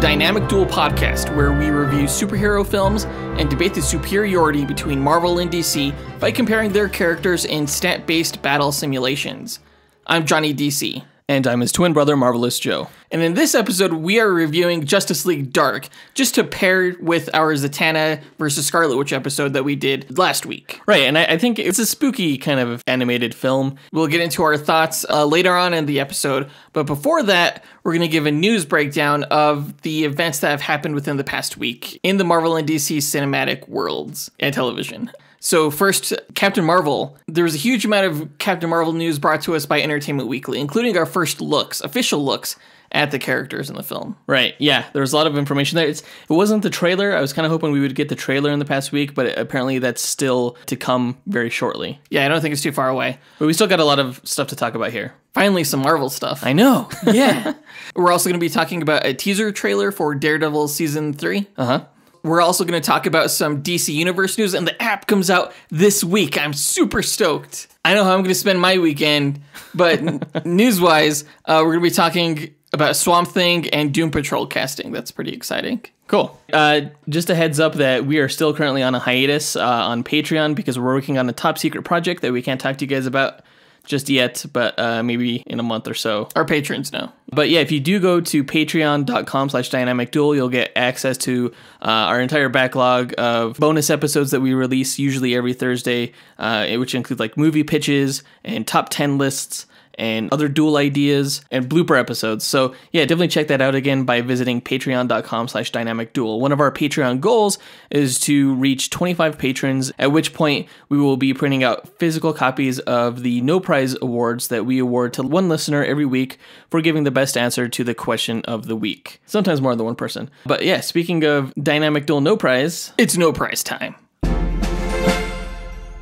Dynamic Duel podcast, where we review superhero films and debate the superiority between Marvel and DC by comparing their characters in stat-based battle simulations. I'm Johnny DC. And I'm his twin brother, Marvelous Joe. And in this episode, we are reviewing Justice League Dark, just to pair with our Zatanna versus Scarlet Witch episode that we did last week. Right, and I think it's a spooky kind of animated film. We'll get into our thoughts later on in the episode, but before that, we're going to give a news breakdown of the events that have happened within the past week in the Marvel and DC cinematic worlds and television. So first, Captain Marvel. There was a huge amount of Captain Marvel news brought to us by Entertainment Weekly, including our first looks, official looks, at the characters in the film. Right, yeah, there was a lot of information there. It wasn't the trailer. I was kind of hoping we would get the trailer in the past week, but apparently that's still to come very shortly. Yeah, I don't think it's too far away. But we still got a lot of stuff to talk about here. Finally, some Marvel stuff. I know, yeah. We're also going to be talking about a teaser trailer for Daredevil Season 3. Uh-huh. We're also going to talk about some DC Universe news, and the app comes out this week. I'm super stoked. I know how I'm going to spend my weekend, but news-wise, we're going to be talking about Swamp Thing and Doom Patrol casting. That's pretty exciting. Cool. Just a heads up that we are still currently on a hiatus on Patreon because we're working on a top secret project that we can't talk to you guys about just yet, but maybe in a month or so. Our patrons know. But yeah, if you do go to patreon.com/dynamicduel, you'll get access to our entire backlog of bonus episodes that we release usually every Thursday, which include like movie pitches and top 10 lists and other duel ideas and blooper episodes. So yeah, definitely check that out again by visiting patreon.com/dynamicduel. One of our Patreon goals is to reach 25 patrons, at which point we will be printing out physical copies of the No Prize awards that we award to one listener every week for giving the best answer to the question of the week. Sometimes more than one person. But yeah, speaking of Dynamic Duel No Prize, it's No Prize time.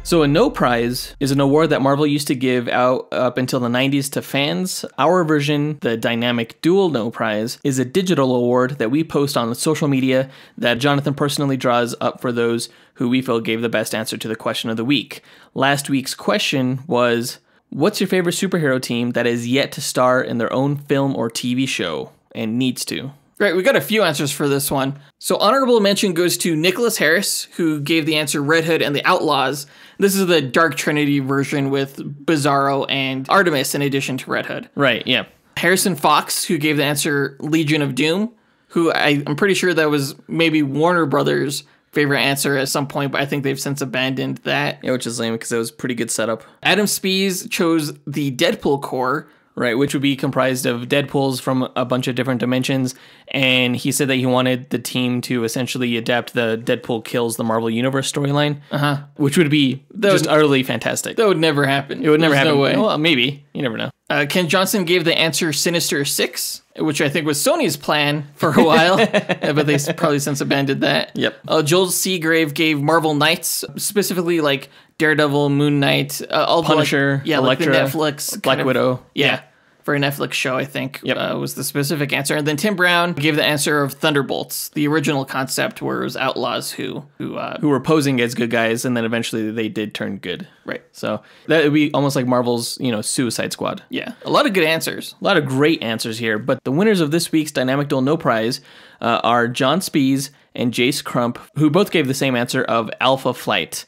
So a No Prize is an award that Marvel used to give out up until the 90s to fans. Our version, the Dynamic Duel No Prize, is a digital award that we post on social media that Jonathan personally draws up for those who we feel gave the best answer to the question of the week. Last week's question was, what's your favorite superhero team that is yet to star in their own film or TV show and needs to? Right, we got a few answers for this one. So honorable mention goes to Nicholas Harris, who gave the answer Red Hood and the Outlaws. This is the Dark Trinity version with Bizarro and Artemis in addition to Red Hood. Right, yeah. Harrison Fox, who gave the answer Legion of Doom, who I'm pretty sure that was maybe Warner Brothers' favorite answer at some point, but I think they've since abandoned that. Yeah, which is lame because it was a pretty good setup. Adam Spees chose the Deadpool Corps. Right, which would be comprised of Deadpools from a bunch of different dimensions, and he said that he wanted the team to essentially adapt the Deadpool Kills the Marvel Universe storyline, which would be utterly fantastic. That would never happen. It would never There's happen. No way. Well, maybe. You never know. Ken Johnson gave the answer Sinister Six, which I think was Sony's plan for a while, but they probably since abandoned that. Yep. Joel Seagrave gave Marvel Knights, specifically like Daredevil, Moon Knight, all Punisher, Elektra, like the Netflix Black Widow. Yeah. For a Netflix show, I think, yep. Was the specific answer. And then Tim Brown gave the answer of Thunderbolts, the original concept where it was outlaws who were posing as good guys, and then eventually they did turn good. Right. So that would be almost like Marvel's, Suicide Squad. Yeah. A lot of good answers. A lot of great answers here. But the winners of this week's Dynamic Duel No Prize are John Spees and Jace Crump, who both gave the same answer of Alpha Flight.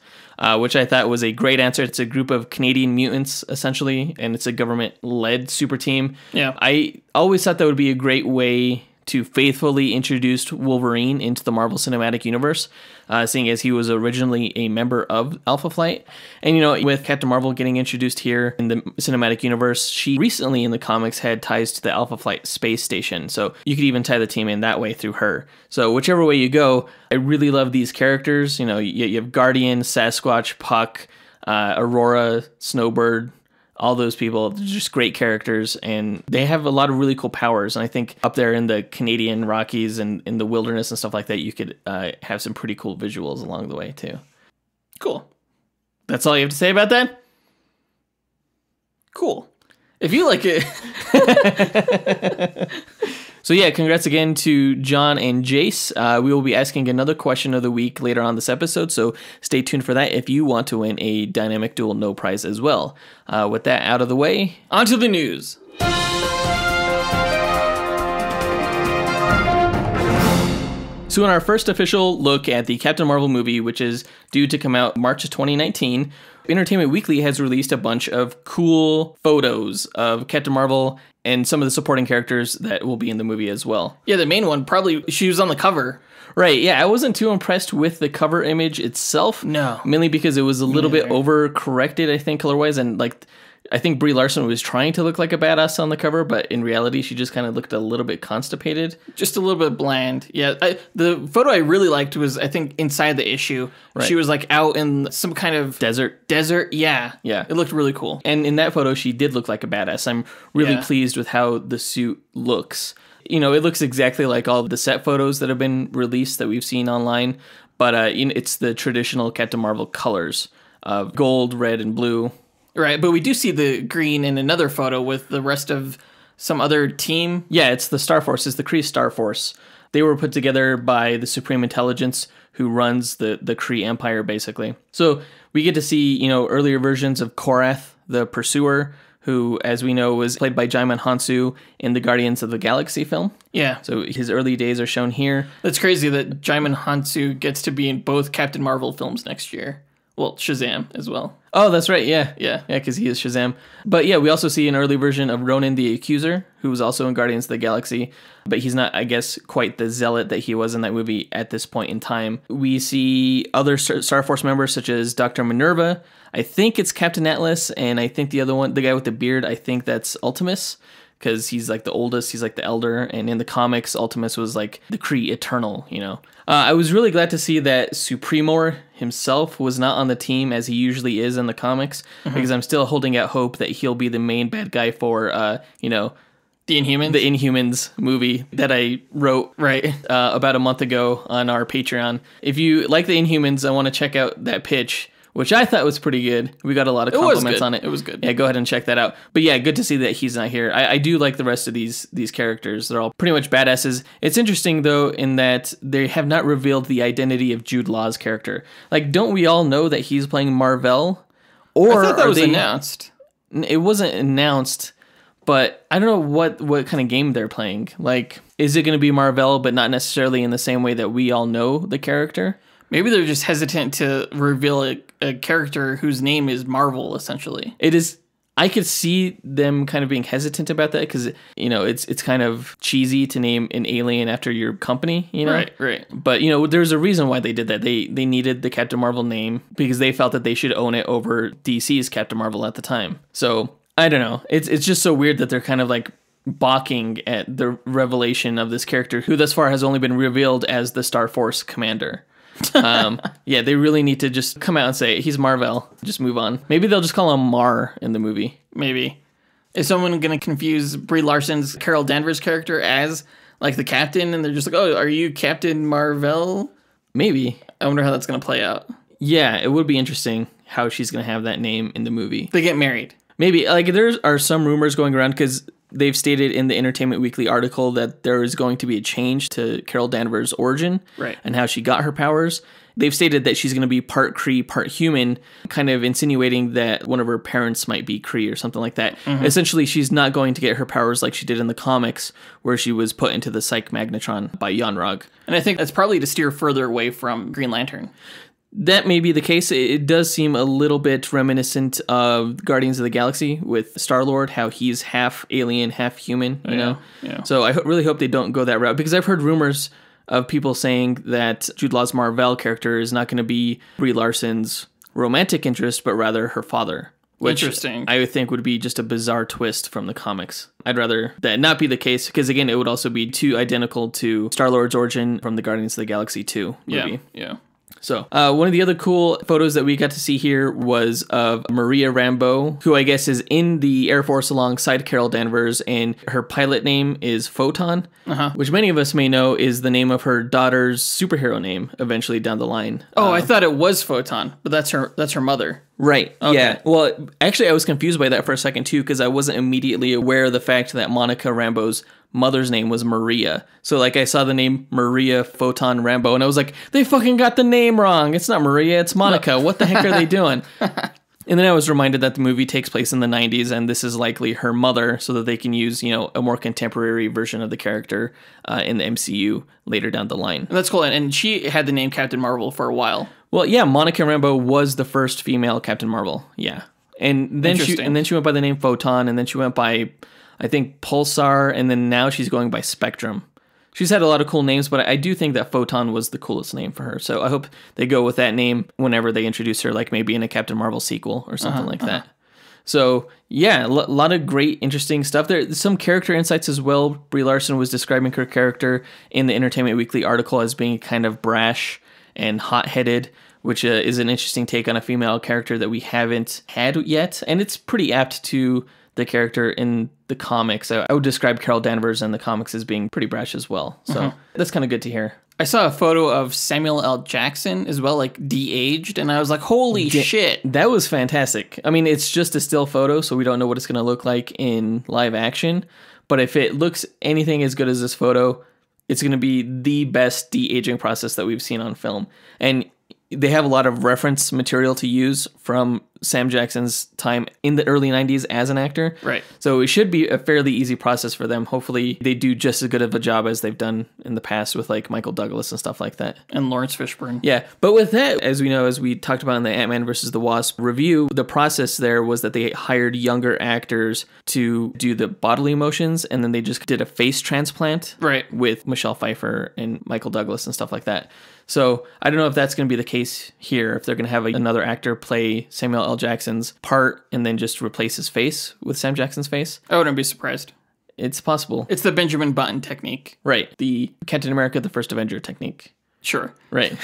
Which I thought was a great answer. It's a group of Canadian mutants, essentially, and it's a government-led super team. Yeah. I always thought that would be a great way to faithfully introduce Wolverine into the Marvel Cinematic Universe, seeing as he was originally a member of Alpha Flight. And, with Captain Marvel getting introduced here in the Cinematic Universe, she recently in the comics had ties to the Alpha Flight space station. So you could even tie the team in that way through her. So whichever way you go, I really love these characters. You have Guardian, Sasquatch, Puck, Aurora, Snowbird, all those people. They're just great characters, and they have a lot of really cool powers. And I think up there in the Canadian Rockies and in the wilderness and stuff like that, you could have some pretty cool visuals along the way too. Cool. That's all you have to say about that? Cool. If you like it. So yeah, congrats again to John and Jace. We will be asking another question of the week later on this episode, so stay tuned for that if you want to win a Dynamic Duel No Prize as well. With that out of the way, on to the news. So in our first official look at the Captain Marvel movie, which is due to come out March of 2019, Entertainment Weekly has released a bunch of cool photos of Captain Marvel and some of the supporting characters that will be in the movie as well. Yeah, the main one, probably, she was on the cover. Right, yeah, I wasn't too impressed with the cover image itself. No. Mainly because it was a little bit over-corrected, I think, color-wise, and like, I think Brie Larson was trying to look like a badass on the cover, but in reality, she just kind of looked a little bit constipated. Just a little bit bland. Yeah, the photo I really liked was, I think, inside the issue. Right. She was like out in some kind of... Desert, yeah. Yeah. It looked really cool. And in that photo, she did look like a badass. I'm really pleased with how the suit looks. You know, it looks exactly like all the set photos that have been released that we've seen online, but it's the traditional Captain Marvel colors of gold, red, and blue. Right, but we do see the green in another photo with the rest of some other team. Yeah, it's the Star Force. It's the Kree Star Force. They were put together by the Supreme Intelligence, who runs the Kree Empire, basically. So we get to see, you know, earlier versions of Korath, the Pursuer, who, as we know, was played by Jaimin Hansu in the Guardians of the Galaxy film. Yeah. So his early days are shown here. That's crazy that Jaimin Hansu gets to be in both Captain Marvel films next year. Well, Shazam as well. Oh, that's right, yeah. Yeah. Yeah, because he is Shazam. But yeah, we also see an early version of Ronan the Accuser, who was also in Guardians of the Galaxy, but he's not, I guess, quite the zealot that he was in that movie at this point in time. We see other Star Force members, such as Dr. Minerva. I think it's Captain Atlas, and I think the other one, the guy with the beard, I think that's Ultimus, because he's like the oldest, he's like the elder, and in the comics, Ultimus was like the Kree Eternal, you know. I was really glad to see that Supremor himself was not on the team as he usually is in the comics, because I'm still holding out hope that he'll be the main bad guy for, you know, the Inhumans movie that I wrote about a month ago on our Patreon. If you like the Inhumans, I want to check out that pitch, which I thought was pretty good. We got a lot of compliments on it. It was good. Yeah, go ahead and check that out. But yeah, good to see that he's not here. I do like the rest of these characters. They're all pretty much badasses. It's interesting, though, in that they have not revealed the identity of Jude Law's character. Like, don't we all know that he's playing Mar-Vell? Or I thought that was announced. It wasn't announced, but I don't know what kind of game they're playing. Like, is it going to be Mar-Vell, but not necessarily in the same way that we all know the character? Maybe they're just hesitant to reveal a character whose name is Marvel, essentially. It is. I could see them kind of being hesitant about that because, you know, it's kind of cheesy to name an alien after your company, you know? Right. But, you know, there's a reason why they did that. They needed the Captain Marvel name because they felt that they should own it over DC's Captain Marvel at the time. So, I don't know. It's just so weird that they're kind of like balking at the revelation of this character who thus far has only been revealed as the Star Force commander. Yeah, they really need to just come out and say he's Mar-Vell. Just move on. Maybe they'll just call him Mar in the movie. Maybe. Is someone going to confuse Brie Larson's Carol Danvers character as like the captain, and they're just like, "Oh, are you Captain Mar-Vell?" Maybe. I wonder how that's going to play out. Yeah, it would be interesting how she's going to have that name in the movie. They get married. Maybe. Like, there are some rumors going around because they've stated in the Entertainment Weekly article that there is going to be a change to Carol Danvers' origin and how she got her powers. They've stated that she's going to be part Kree, part human, kind of insinuating that one of her parents might be Kree or something like that. Essentially, she's not going to get her powers like she did in the comics, where she was put into the Psych Magnetron by Yon-Rogg. And I think that's probably to steer further away from Green Lantern. That may be the case. It does seem a little bit reminiscent of Guardians of the Galaxy with Star-Lord, how he's half alien, half human, you know? Yeah. So I really hope they don't go that route, because I've heard rumors of people saying that Jude Law's Mar-Vell character is not going to be Brie Larson's romantic interest, but rather her father. Which interesting. I would think would be just a bizarre twist from the comics. I'd rather that not be the case, because again, it would also be too identical to Star-Lord's origin from the Guardians of the Galaxy 2 movie. Yeah. So, one of the other cool photos that we got to see here was of Maria Rambeau, who I guess is in the Air Force alongside Carol Danvers, and her pilot name is Photon, which many of us may know is the name of her daughter's superhero name eventually down the line. Oh, I thought it was Photon, but that's her mother. Right. Okay. Yeah. Well, actually, I was confused by that for a second, too, because I wasn't immediately aware of the fact that Monica Rambeau's mother's name was Maria. So, like, I saw the name Maria Photon Rambeau, and I was like, they fucking got the name wrong. It's not Maria, it's Monica. What the heck are they doing? And then I was reminded that the movie takes place in the 90s, and this is likely her mother, so that they can use, a more contemporary version of the character in the MCU later down the line. And that's cool. And she had the name Captain Marvel for a while. Well, yeah, Monica Rambeau was the first female Captain Marvel. Yeah. And then she went by the name Photon, and then she went by, I think, Pulsar, and then now she's going by Spectrum. She's had a lot of cool names, but I do think that Photon was the coolest name for her. So I hope they go with that name whenever they introduce her, like maybe in a Captain Marvel sequel or something like that. So yeah, a lot of great, interesting stuff. There's some character insights as well. Brie Larson was describing her character in the Entertainment Weekly article as being kind of brash and hot-headed, which is an interesting take on a female character that we haven't had yet. And it's pretty apt to the character in the comics. I would describe Carol Danvers in the comics as being pretty brash as well. So that's kind of good to hear. I saw a photo of Samuel L. Jackson as well, like de-aged, and I was like, holy shit. That was fantastic. I mean, it's just a still photo, so we don't know what it's going to look like in live action. But if it looks anything as good as this photo, it's going to be the best de-aging process that we've seen on film. And they have a lot of reference material to use from Sam Jackson's time in the early 90s as an actor. Right. So it should be a fairly easy process for them. Hopefully they do just as good of a job as they've done in the past with like Michael Douglas and stuff like that. And Lawrence Fishburne. Yeah. But with that, as we know, as we talked about in the Ant-Man versus the Wasp review, the process there was that they hired younger actors to do the bodily motions, and then they just did a face transplant. Right. With Michelle Pfeiffer and Michael Douglas and stuff like that. So I don't know if that's going to be the case here, if they're going to have another actor play Samuel L. Jackson's part and then just replace his face with Sam Jackson's face. I wouldn't be surprised. It's possible. It's the Benjamin Button technique. Right. The Captain America, the First Avenger technique. Sure. Right.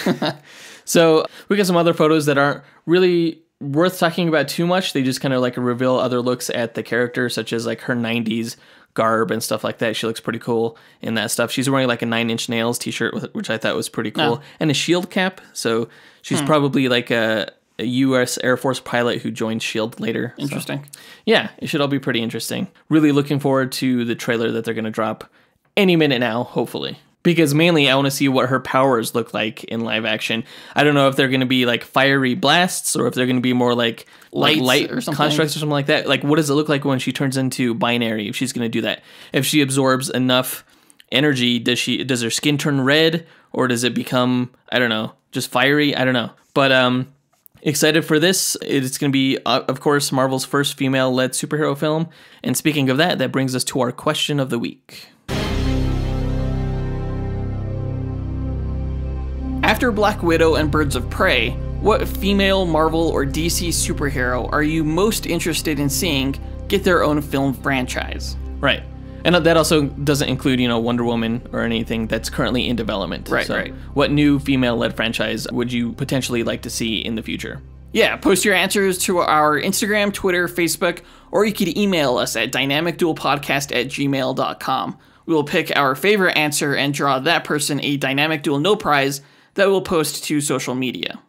So we got some other photos that aren't really worth talking about too much. They just kind of like reveal other looks at the character, such as like her 90s garb and stuff like that. She looks pretty cool in that stuff. She's wearing like a 9 Inch Nails t-shirt, which I thought was pretty cool, and a shield cap. So she's probably like a U.S. Air Force pilot who joined SHIELD later. Interesting. So, yeah, it should all be pretty interesting. Really looking forward to the trailer that they're going to drop any minute now, hopefully. Because mainly I want to see what her powers look like in live action. I don't know if they're going to be like fiery blasts or if they're going to be more like light or something. constructs or something like that. Like, what does it look like when she turns into binary, if she's going to do that? If she absorbs enough energy, does her skin turn red, or does it become, I don't know, just fiery? I don't know. But excited for this. It's going to be, of course, Marvel's first female-led superhero film. And speaking of that, that brings us to our question of the week. After Black Widow and Birds of Prey, what female Marvel or DC superhero are you most interested in seeing get their own film franchise? Right. And that also doesn't include, Wonder Woman or anything that's currently in development. Right, so right. What new female-led franchise would you potentially like to see in the future? Yeah, post your answers to our Instagram, Twitter, Facebook, or you could email us at dynamicduelpodcast@gmail.com. We will pick our favorite answer and draw that person a Dynamic Duel No Prize that we'll post to social media.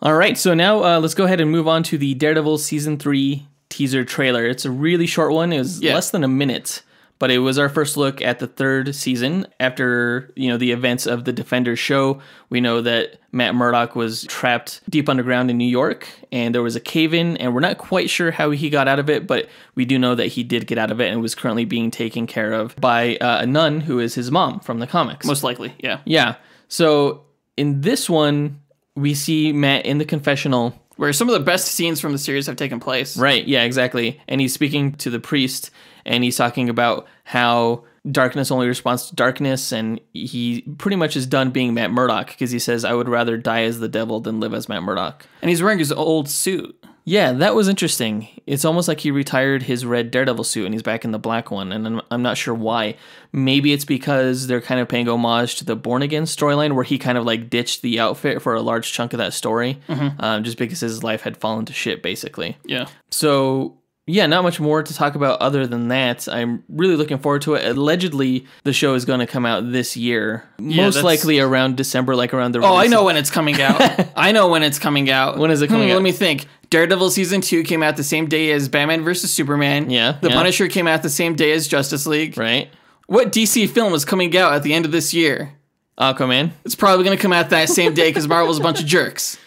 All right, so now let's go ahead and move on to the Daredevil Season 3 teaser trailer. It's a really short one. It was less than a minute, but it was our first look at the third season. After, the events of the Defenders show, we know that Matt Murdock was trapped deep underground in New York, and there was a cave-in, and we're not quite sure how he got out of it, but we do know that he did get out of it and was currently being taken care of by a nun who is his mom from the comics. Most likely, yeah. Yeah, so in this one, we see Matt in the confessional, where some of the best scenes from the series have taken place. Right, yeah, exactly. And he's speaking to the priest, and he's talking about how darkness only responds to darkness, and he pretty much is done being Matt Murdock, because he says, I would rather die as the devil than live as Matt Murdock. And he's wearing his old suit. Yeah, that was interesting. It's almost like he retired his red Daredevil suit and he's back in the black one, and I'm not sure why. Maybe it's because they're kind of paying homage to the Born Again storyline, where he kind of like ditched the outfit for a large chunk of that story, just because his life had fallen to shit, basically. Yeah. So, yeah, not much more to talk about other than that. I'm really looking forward to it. Allegedly, the show is going to come out this year. Most likely around December, like around the release. Oh, I know when it's coming out. I know when it's coming out. When is it coming out? Let me think. Daredevil Season 2 came out the same day as Batman vs. Superman. Yeah. The Punisher came out the same day as Justice League. Right. What DC film is coming out at the end of this year? Aquaman. It's probably going to come out that same day because Marvel's a bunch of jerks.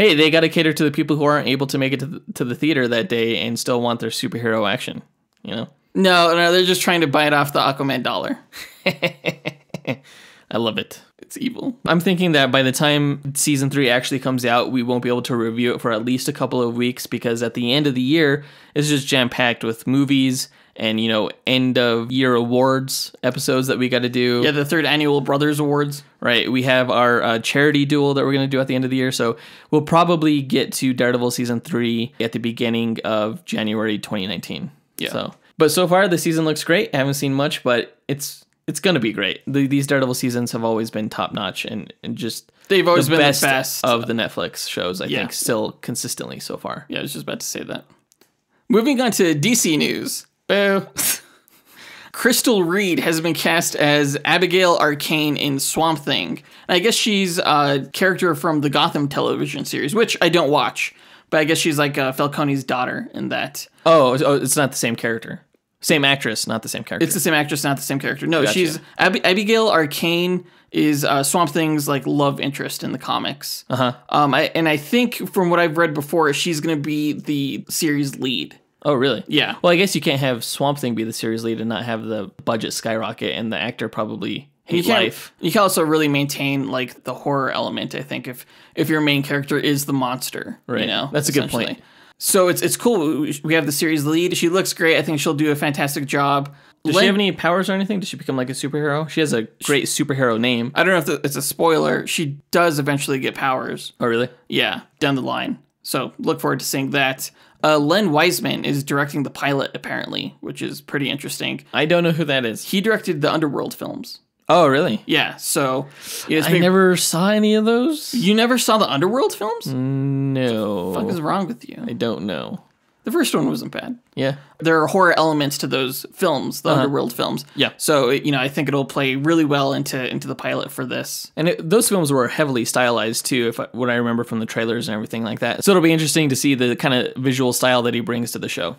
hey, they got to cater to the people who aren't able to make it to the theater that day and still want their superhero action, you know? No, they're just trying to bite off the Aquaman dollar. I love it. It's evil. I'm thinking that by the time season 3 actually comes out, we won't be able to review it for at least a couple of weeks, because at the end of the year, it's just jam-packed with movies and, you know, end of year awards episodes that we got to do. Yeah, the 3rd annual Brothers Awards. Right. We have our charity duel that we're going to do at the end of the year. So we'll probably get to Daredevil season 3 at the beginning of January 2019. Yeah. But so far, the season looks great. I haven't seen much, but it's going to be great. These Daredevil seasons have always been top notch and just they've always been the best of the Netflix shows, I think, still consistently so far. Yeah, I was just about to say that. Moving on to DC news. Boo. Crystal Reed has been cast as Abigail Arcane in Swamp Thing. And I guess she's a character from the Gotham television series, which I don't watch, but I guess she's like Falcone's daughter in that. Oh, it's not the same character. Same actress, not the same character. It's the same actress, not the same character. No, Gotcha. she's Abigail Arcane is Swamp Thing's like love interest in the comics. And I think from what I've read before, she's going to be the series lead. Oh, really? Yeah. Well, I guess you can't have Swamp Thing be the series lead and not have the budget skyrocket and the actor probably hate life. You can also really maintain like the horror element, I think, if your main character is the monster. Right. You know, that's a good point. So it's cool. We have the series lead. She looks great. I think she'll do a fantastic job. Does she have any powers or anything? Does she become like a superhero? She has a great superhero name. I don't know if it's a spoiler. She does eventually get powers. Oh, really? Yeah, down the line. So look forward to seeing that. Len Wiseman is directing the pilot, apparently, which is pretty interesting. I don't know who that is. He directed the Underworld films. Oh, really? Yeah, so... I never saw any of those. You never saw the Underworld films? No. What the fuck is wrong with you? I don't know. The first one wasn't bad. Yeah. There are horror elements to those films, the Underworld films. Yeah. So, I think it'll play really well into the pilot for this. And those films were heavily stylized, too, what I remember from the trailers and everything like that. So it'll be interesting to see the kind of visual style that he brings to the show.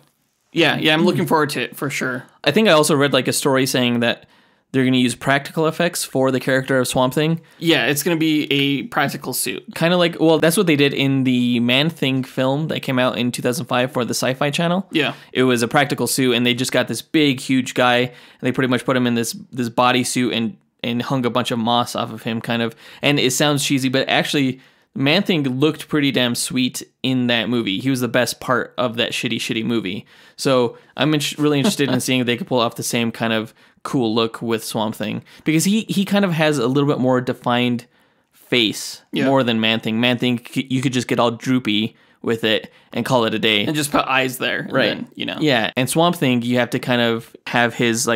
Yeah, I'm looking forward to it, for sure. I think I also read like a story saying that they're going to use practical effects for the character of Swamp Thing. Yeah, it's going to be a practical suit. Kind of like, well, that's what they did in the Man-Thing film that came out in 2005 for the Sci-Fi Channel. Yeah. It was a practical suit, and they just got this big, huge guy, and they pretty much put him in this bodysuit and hung a bunch of moss off of him, kind of. And it sounds cheesy, but actually, Man-Thing looked pretty damn sweet in that movie. He was the best part of that shitty movie. So I'm really interested in seeing if they could pull off the same kind of cool look with Swamp Thing, because he kind of has a little bit more defined face more than Man-Thing. Man-Thing, you could just get all droopy with it and call it a day, and just put eyes there, right? Then, yeah. And Swamp Thing, you have to kind of have his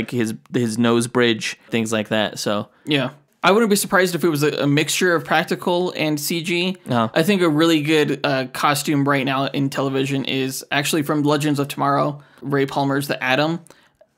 nose bridge, things like that. So yeah. I wouldn't be surprised if it was a mixture of practical and CG. No. I think a really good costume right now in television is actually from Legends of Tomorrow, Ray Palmer's The Atom.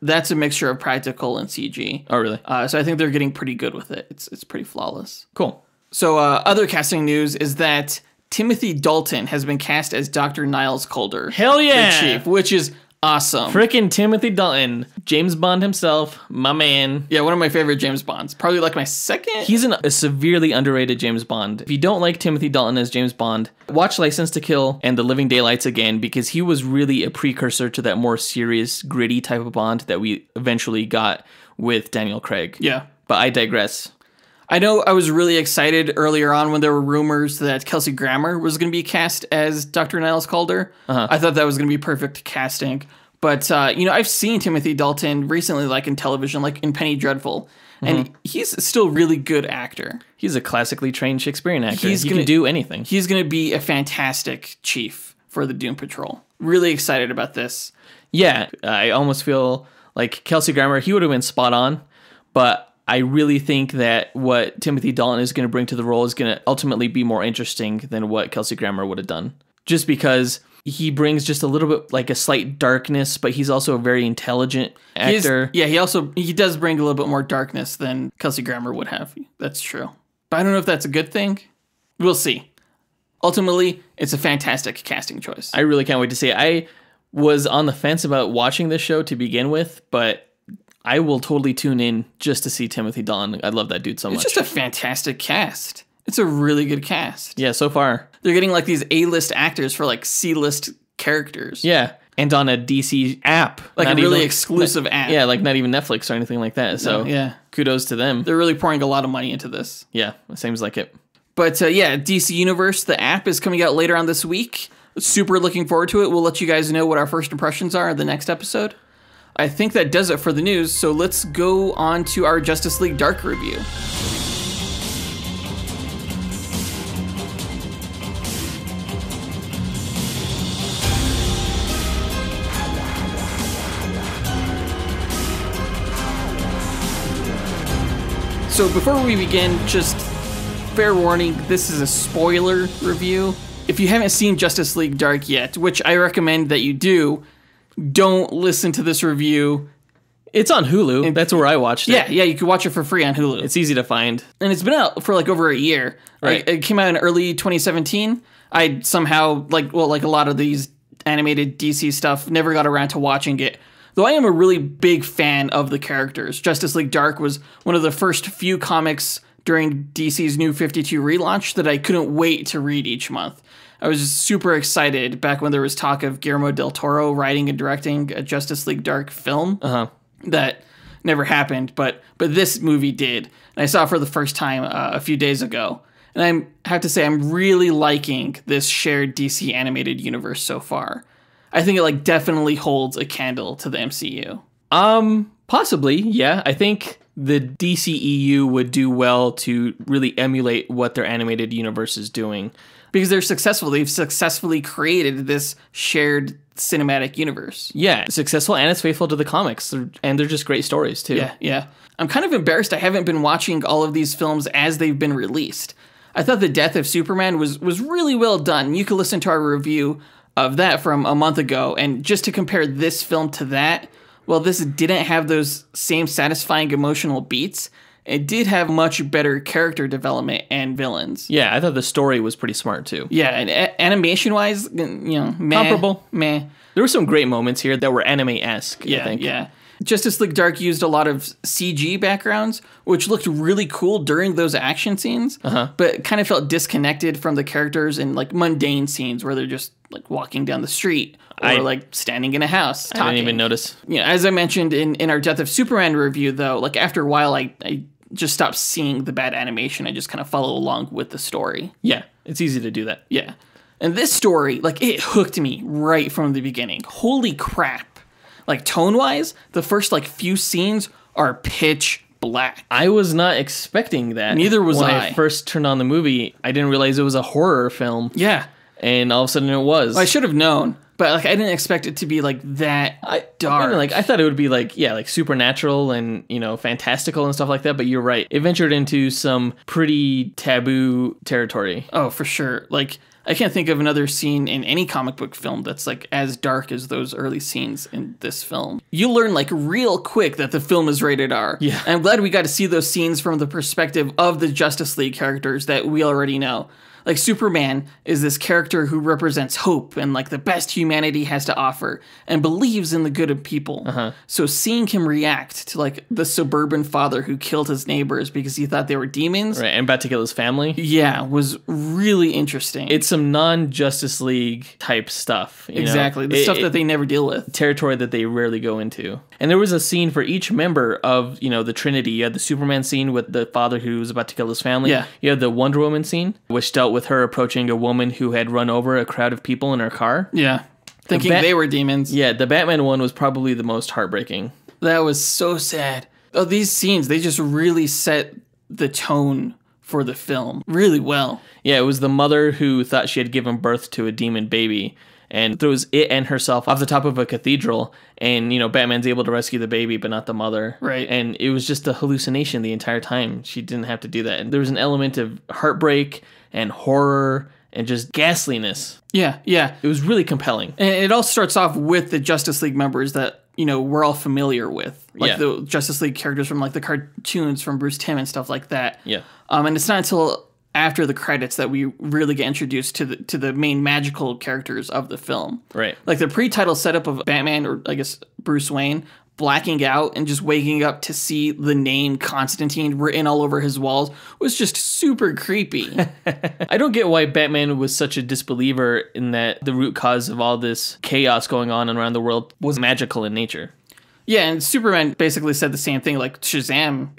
That's a mixture of practical and CG. Oh, really? So I think they're getting pretty good with it. It's pretty flawless. Cool. So other casting news is that Timothy Dalton has been cast as Dr. Niles Calder. Hell yeah! The Chief, which is awesome. Frickin' Timothy Dalton. James Bond himself. My man. Yeah, one of my favorite James Bonds. Probably like my second. He's a severely underrated James Bond. If you don't like Timothy Dalton as James Bond, watch License to Kill and The Living Daylights again, because he was really a precursor to that more serious, gritty type of Bond that we eventually got with Daniel Craig. Yeah. But I digress. I know I was really excited earlier on when there were rumors that Kelsey Grammer was going to be cast as Dr. Niles Calder. I thought that was going to be perfect casting. But, I've seen Timothy Dalton recently, like in television, like in Penny Dreadful. And he's still a really good actor. He's a classically trained Shakespearean actor. He can do anything. He's going to be a fantastic chief for the Doom Patrol. Really excited about this. Yeah, I almost feel like Kelsey Grammer, he would have been spot on. But I really think that what Timothy Dalton is going to bring to the role is going to ultimately be more interesting than what Kelsey Grammer would have done. Just because he brings just a little bit like a slight darkness, but he's also a very intelligent actor. He does bring a little bit more darkness than Kelsey Grammer would have. That's true. But I don't know if that's a good thing. We'll see. Ultimately, it's a fantastic casting choice. I really can't wait to see it. I was on the fence about watching this show to begin with, but I will totally tune in just to see Timothy Dalton. I love that dude so much. It's just a fantastic cast. It's a really good cast. Yeah, so far. They're getting like these A-list actors for like C-list characters. Yeah, and on a DC app. Like a really exclusive app. Yeah, like not even Netflix or anything like that. So yeah, kudos to them. They're really pouring a lot of money into this. Yeah, it seems like it. But yeah, DC Universe, the app is coming out later on this week. Super looking forward to it. We'll let you guys know what our first impressions are in the next episode. I think that does it for the news, so let's go on to our Justice League Dark review. So before we begin, just fair warning, this is a spoiler review. If you haven't seen Justice League Dark yet, which I recommend that you do, don't listen to this review. It's on Hulu. That's where I watched it. Yeah, you can watch it for free on Hulu. It's easy to find. And it's been out for like over a year. Right. It came out in early 2017. I somehow, like a lot of these animated DC stuff, never got around to watching it. Though I am a really big fan of the characters. Justice League Dark was one of the first few comics during DC's New 52 relaunch that I couldn't wait to read each month. I was just super excited back when there was talk of Guillermo del Toro writing and directing a Justice League Dark film. That never happened, but this movie did. And I saw it for the first time a few days ago. And I have to say, I'm really liking this shared DC animated universe so far. I think it like definitely holds a candle to the MCU. Possibly, yeah. I think the DCEU would do well to really emulate what their animated universe is doing. Because they're successful. They've successfully created this shared cinematic universe. Yeah, successful, and it's faithful to the comics. And they're just great stories, too. Yeah. I'm kind of embarrassed I haven't been watching all of these films as they've been released. I thought The Death of Superman was really well done. You can listen to our review of that from a month ago. And just to compare this film to that, well, this didn't have those same satisfying emotional beats. It did have much better character development and villains. Yeah, I thought the story was pretty smart, too. Yeah, and animation-wise, meh. Comparable. Meh. There were some great moments here that were anime-esque, I think. Yeah. Justice League Dark used a lot of CG backgrounds, which looked really cool during those action scenes, but kind of felt disconnected from the characters in like mundane scenes where they're just like walking down the street or like standing in a house talking. I didn't even notice. As I mentioned in our Death of Superman review, though, like after a while, I just stopped seeing the bad animation. I just kind of follow along with the story. Yeah, it's easy to do that. Yeah. And this story, like, it hooked me right from the beginning. Holy crap. Like, tone-wise, the first, like, few scenes are pitch black. I was not expecting that. Neither was When I. I first turned on the movie, I didn't realize it was a horror film. Yeah. And all of a sudden it was. Well, I should have known. But, like, I didn't expect it to be, like, that dark. I thought it would be, like, yeah, like, supernatural and, fantastical and stuff like that. But you're right. It ventured into some pretty taboo territory. Oh, for sure. Like, I can't think of another scene in any comic book film that's, like, as dark as those early scenes in this film. You learn, like, real quick that the film is rated R. Yeah. And I'm glad we got to see those scenes from the perspective of the Justice League characters that we already know. Like, Superman is this character who represents hope and, like, the best humanity has to offer and believes in the good of people. So seeing him react to, like, the suburban father who killed his neighbors because he thought they were demons. Right, and about to kill his family. Yeah, was really interesting. It's some non-Justice League type stuff. Exactly, the stuff that they never deal with. Territory that they rarely go into. And there was a scene for each member of, the Trinity. You had the Superman scene with the father who was about to kill his family. Yeah. You had the Wonder Woman scene, which dealt with her approaching a woman who had run over a crowd of people in her car. Yeah. Thinking they were demons. Yeah, the Batman one was probably the most heartbreaking. That was so sad. Oh, these scenes, they just really set the tone for the film really well. Yeah, it was the mother who thought she had given birth to a demon baby and throws it and herself off the top of a cathedral, and Batman's able to rescue the baby but not the mother. Right. And it was just a hallucination the entire time. She didn't have to do that. And there was an element of heartbreak and horror and just ghastliness. Yeah. It was really compelling. And it all starts off with the Justice League members that we're all familiar with, like the Justice League characters from like the cartoons from Bruce Timm and stuff like that. Yeah. And it's not until after the credits that we really get introduced to the main magical characters of the film. Right. Like the pre-title setup of Batman, or I guess Bruce Wayne, blacking out and just waking up to see the name Constantine written all over his walls was just super creepy. I don't get why Batman was such a disbeliever in that the root cause of all this chaos going on around the world was magical in nature. Yeah, and Superman basically said the same thing. Like Shazam,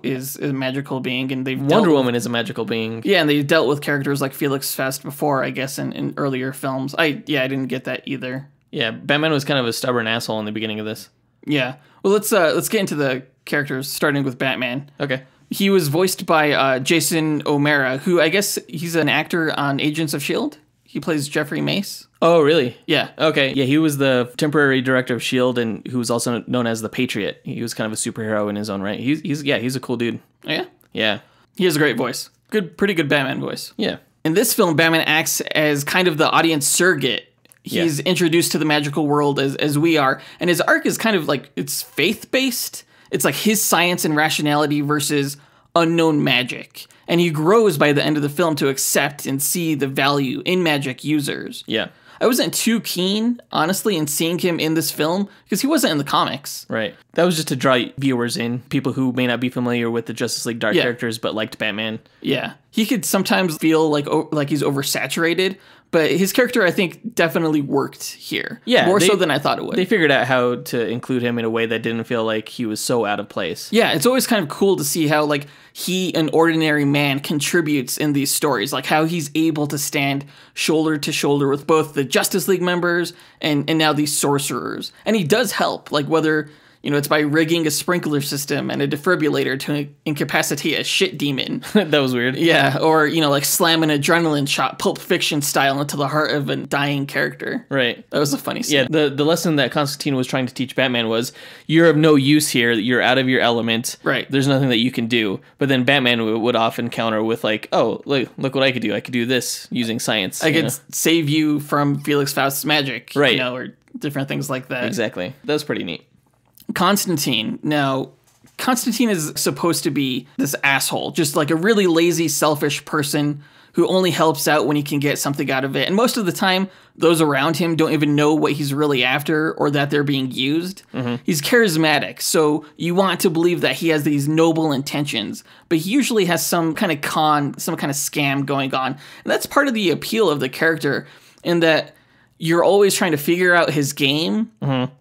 is a magical being, and Wonder Woman is a magical being. Yeah, and they dealt with characters like Felix Faust before, I guess, in earlier films. I didn't get that either. Yeah, Batman was kind of a stubborn asshole in the beginning of this. Yeah. Well, let's get into the characters, starting with Batman. Okay. He was voiced by Jason O'Mara, who I guess he's an actor on Agents of S.H.I.E.L.D. He plays Jeffrey Mace. Oh, really? Yeah. Okay. Yeah, he was the temporary director of S.H.I.E.L.D. and who was also known as the Patriot. He was kind of a superhero in his own right. He's a cool dude. Oh, yeah? Yeah. He has a great voice. Pretty good Batman voice. Yeah. In this film, Batman acts as kind of the audience surrogate. He's introduced to the magical world as we are, and his arc is kind of like, it's faith-based. It's like his science and rationality versus unknown magic. And he grows by the end of the film to accept and see the value in magic users. Yeah. I wasn't too keen, honestly, in seeing him in this film because he wasn't in the comics. Right. That was just to draw viewers in, people who may not be familiar with the Justice League Dark characters but liked Batman. Yeah. He could sometimes feel like he's oversaturated, but his character, I think, definitely worked here. Yeah. More so than I thought it would. They figured out how to include him in a way that didn't feel like he was so out of place. Yeah, it's always kind of cool to see how, like, he, an ordinary man, contributes in these stories. Like, how he's able to stand shoulder to shoulder with both the Justice League members and now these sorcerers. And he does help, like, whether... it's by rigging a sprinkler system and a defibrillator to incapacitate a shit demon. That was weird. Yeah, or, like slamming an adrenaline shot, Pulp Fiction style, into the heart of a dying character. Right. That was a funny scene. Yeah, the lesson that Constantine was trying to teach Batman was, you're of no use here, you're out of your element. Right. There's nothing that you can do. But then Batman would often counter with like, oh, look what I could do. I could do this using science. I could save you from Felix Faust's magic. Right. Or different things like that. Exactly. That was pretty neat. Constantine. Now, Constantine is supposed to be this asshole, just like a really lazy, selfish person who only helps out when he can get something out of it. And most of the time, those around him don't even know what he's really after or that they're being used. Mm-hmm. He's charismatic, so you want to believe that he has these noble intentions, but he usually has some kind of some kind of scam going on. And that's part of the appeal of the character, in that you're always trying to figure out his game,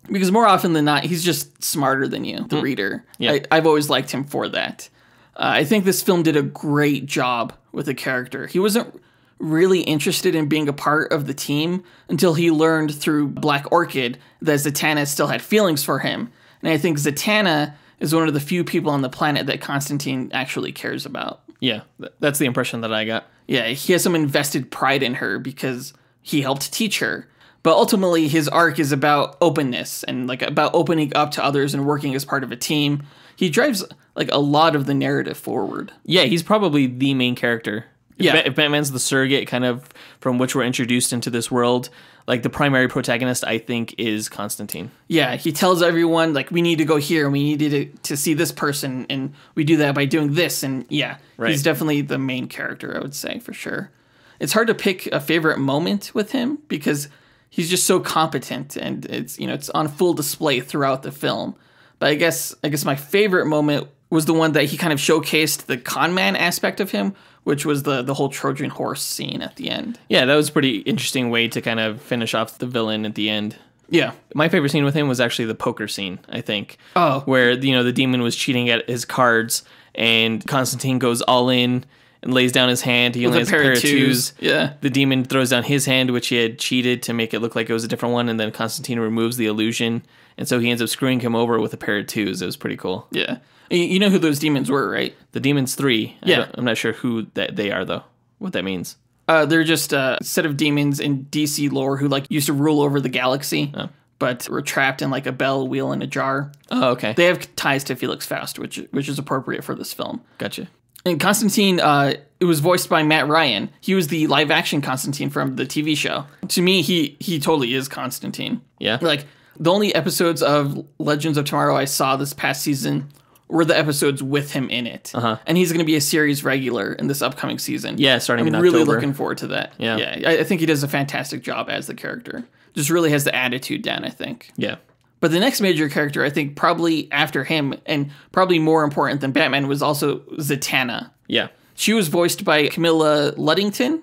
because more often than not, he's just smarter than you, the reader. Yeah. I've always liked him for that. I think this film did a great job with the character. He wasn't really interested in being a part of the team until he learned through Black Orchid that Zatanna still had feelings for him. And I think Zatanna is one of the few people on the planet that Constantine actually cares about. Yeah, that's the impression that I got. Yeah, he has some invested pride in her because he helped teach her. But ultimately, his arc is about openness and like about opening up to others and working as part of a team. He drives like a lot of the narrative forward. Yeah, he's probably the main character. If Batman's the surrogate kind of from which we're introduced into this world, like the primary protagonist, I think, is Constantine. Yeah, he tells everyone, like, we need to go here and we need to see this person, and we do that by doing this. And he's definitely the main character, I would say, for sure. It's hard to pick a favorite moment with him because he's just so competent, and it's on full display throughout the film. But I guess my favorite moment was the one that he kind of showcased the con man aspect of him, which was the whole Trojan horse scene at the end. Yeah, that was a pretty interesting way to kind of finish off the villain at the end. Yeah. My favorite scene with him was actually the poker scene, I think. Oh. Where, the demon was cheating at his cards, and Constantine goes all in and lays down his hand. He only has a pair of twos. Yeah. The demon throws down his hand, which he had cheated to make it look like it was a different one, and then Constantine removes the illusion, and so he ends up screwing him over with a pair of twos. It was pretty cool. Yeah. You know who those demons were, right? The Demons 3. Yeah. I'm not sure who they are, though. What that means. They're just a set of demons in DC lore who used to rule over the galaxy, but were trapped in like a bell wheel in a jar. Oh, okay. They have ties to Felix Faust, which is appropriate for this film. Gotcha. And Constantine, it was voiced by Matt Ryan. He was the live-action Constantine from the TV show. To me, he totally is Constantine. Yeah. Like, the only episodes of Legends of Tomorrow I saw this past season were the episodes with him in it. Uh-huh. And he's going to be a series regular in this upcoming season. Yeah, starting in October. I'm really looking forward to that. Yeah. I think he does a fantastic job as the character. Just really has the attitude down, I think. Yeah. But the next major character, I think probably after him, and probably more important than Batman, was also Zatanna. Yeah. She was voiced by Camilla Luddington,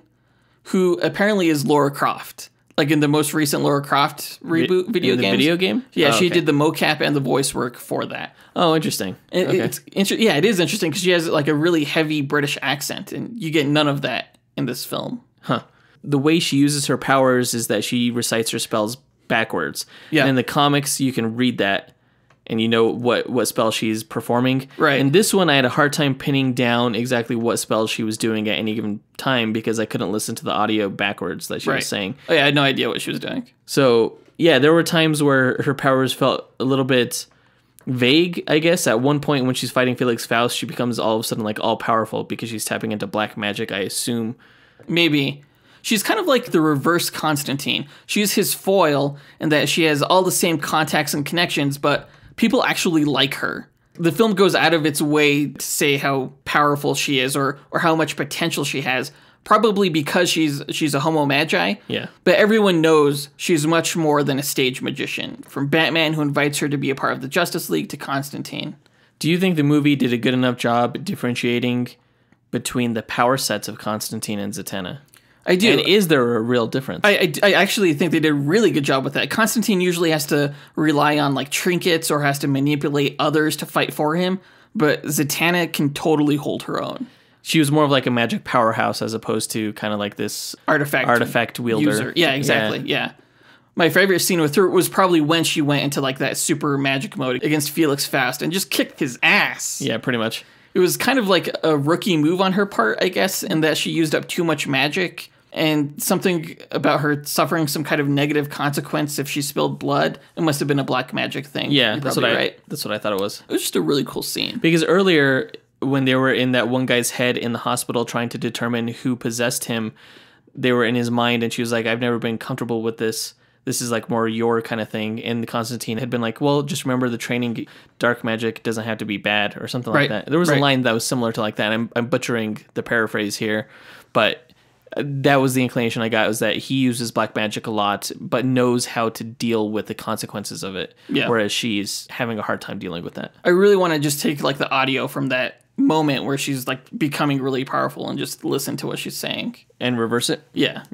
who apparently is Lara Croft. Like in the most recent Lara Croft reboot video game. Video game? Yeah, she did the mocap and the voice work for that. Oh, interesting. It is interesting because she has like a really heavy British accent, and you get none of that in this film. Huh. The way she uses her powers is that she recites her spells backwards. Yeah. And in the comics, you can read that, and you know what spell she's performing. Right. In this one, I had a hard time pinning down exactly what spells she was doing at any given time because I couldn't listen to the audio backwards that she was saying. Oh, yeah, I had no idea what she was doing. So, yeah, there were times where her powers felt a little bit vague, I guess. At one point when she's fighting Felix Faust, she becomes all of a sudden like all-powerful because she's tapping into black magic, I assume. Maybe. She's kind of like the reverse Constantine. She's his foil in that she has all the same contacts and connections, but people actually like her. The film goes out of its way to say how powerful she is or how much potential she has, probably because she's a homo magi. Yeah. But everyone knows she's much more than a stage magician, from Batman, who invites her to be a part of the Justice League, to Constantine. Do you think the movie did a good enough job differentiating between the power sets of Constantine and Zatanna? I do. And is there a real difference? I actually think they did a really good job with that. Constantine usually has to rely on like trinkets or has to manipulate others to fight for him, but Zatanna can totally hold her own. She was more of like a magic powerhouse as opposed to kind of like this artifact wielder. User. Yeah, exactly. Yeah. My favorite scene with her was probably when she went into like that super magic mode against Felix Faust and just kicked his ass. Yeah, pretty much. It was kind of like a rookie move on her part, I guess, in that she used up too much magic. And something about her suffering some kind of negative consequence if she spilled blood. It must have been a black magic thing. Yeah, that's what I thought it was. It was just a really cool scene. Because earlier, when they were in that one guy's head in the hospital trying to determine who possessed him, they were in his mind, and she was like, I've never been comfortable with this. This is like more your kind of thing. And Constantine had been like, well, just remember the training, dark magic doesn't have to be bad or something like that. There was a line that was similar to like that. I'm butchering the paraphrase here, but that was the inclination I got, was that he uses black magic a lot, but knows how to deal with the consequences of it. Yeah. Whereas she's having a hard time dealing with that. I really want to just take like the audio from that moment where she's like becoming really powerful and just listen to what she's saying. And reverse it? Yeah.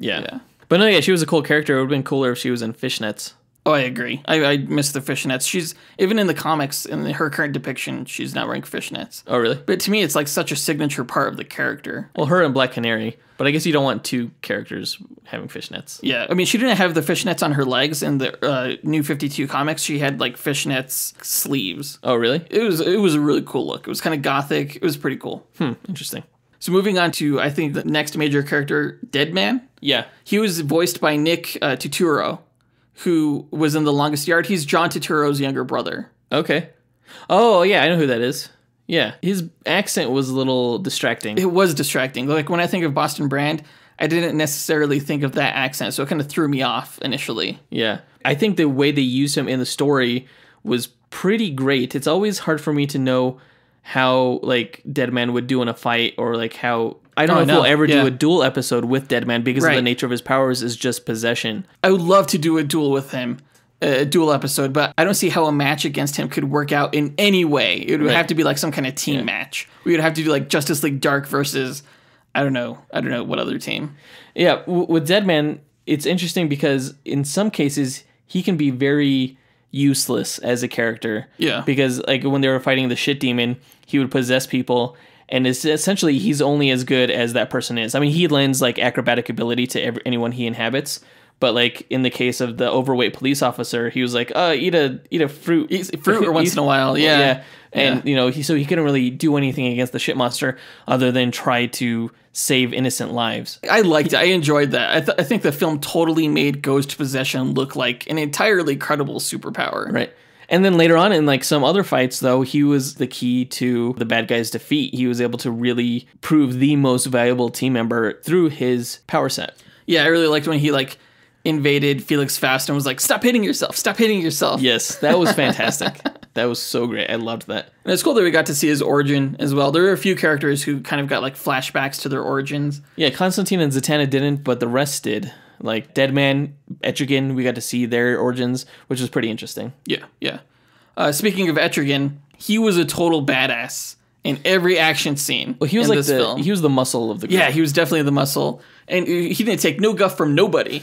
But no, yeah, she was a cool character. It would have been cooler if she was in fishnets. Oh, I agree. I miss the fishnets. She's, even in the comics, in her current depiction, she's not wearing fishnets. Oh, really? But to me, it's like such a signature part of the character. Well, her and Black Canary. But I guess you don't want two characters having fishnets. Yeah, I mean, she didn't have the fishnets on her legs in the New 52 comics. She had like fishnets sleeves. Oh, really? It was a really cool look. It was kind of gothic. It was pretty cool. Interesting. So moving on to, I think, the next major character, Deadman. Yeah. He was voiced by Nick Turturro, who was in The Longest Yard. He's John Turturro's younger brother. Okay. Oh, yeah, I know who that is. Yeah, his accent was a little distracting. It was distracting. Like, when I think of Boston Brand, I didn't necessarily think of that accent, so it kind of threw me off initially. Yeah. I think the way they used him in the story was pretty great. It's always hard for me to know how, like, Deadman would do in a fight, or, like, how... I don't know if we'll ever do a duel episode with Deadman because of the nature of his powers is just possession. I would love to do a duel with him. A duel episode, but I don't see how a match against him could work out in any way. It would have to be like some kind of team match. We would have to do like Justice League Dark versus I don't know what other team. Yeah, with Deadman, it's interesting because in some cases he can be very useless as a character. Yeah, because like when they were fighting the shit demon, he would possess people, and it's essentially he's only as good as that person is. I mean, he lends like acrobatic ability to anyone he inhabits. But like in the case of the overweight police officer, he was like, eat a fruit. Eat fruit once in a while. Yeah. And you know, he couldn't really do anything against the shit monster other than try to save innocent lives. I liked it. I enjoyed that. I think the film totally made ghost possession look like an entirely credible superpower. Right. And then later on in like some other fights, though, he was the key to the bad guy's defeat. He was able to really prove the most valuable team member through his power set. Yeah, I really liked when he like invaded Felix Faust and was like, stop hitting yourself. Yes, that was fantastic. That was so great. I loved that. And it's cool that we got to see his origin as well. There were a few characters who kind of got like flashbacks to their origins. Yeah, Constantine and Zatanna didn't, but the rest did. Like Deadman, Etrigan, we got to see their origins, which was pretty interesting. Yeah. Speaking of Etrigan, he was a total badass in every action scene. Well, he was in like this film. he was the muscle of the group. Yeah, he was definitely the muscle. And he didn't take no guff from nobody.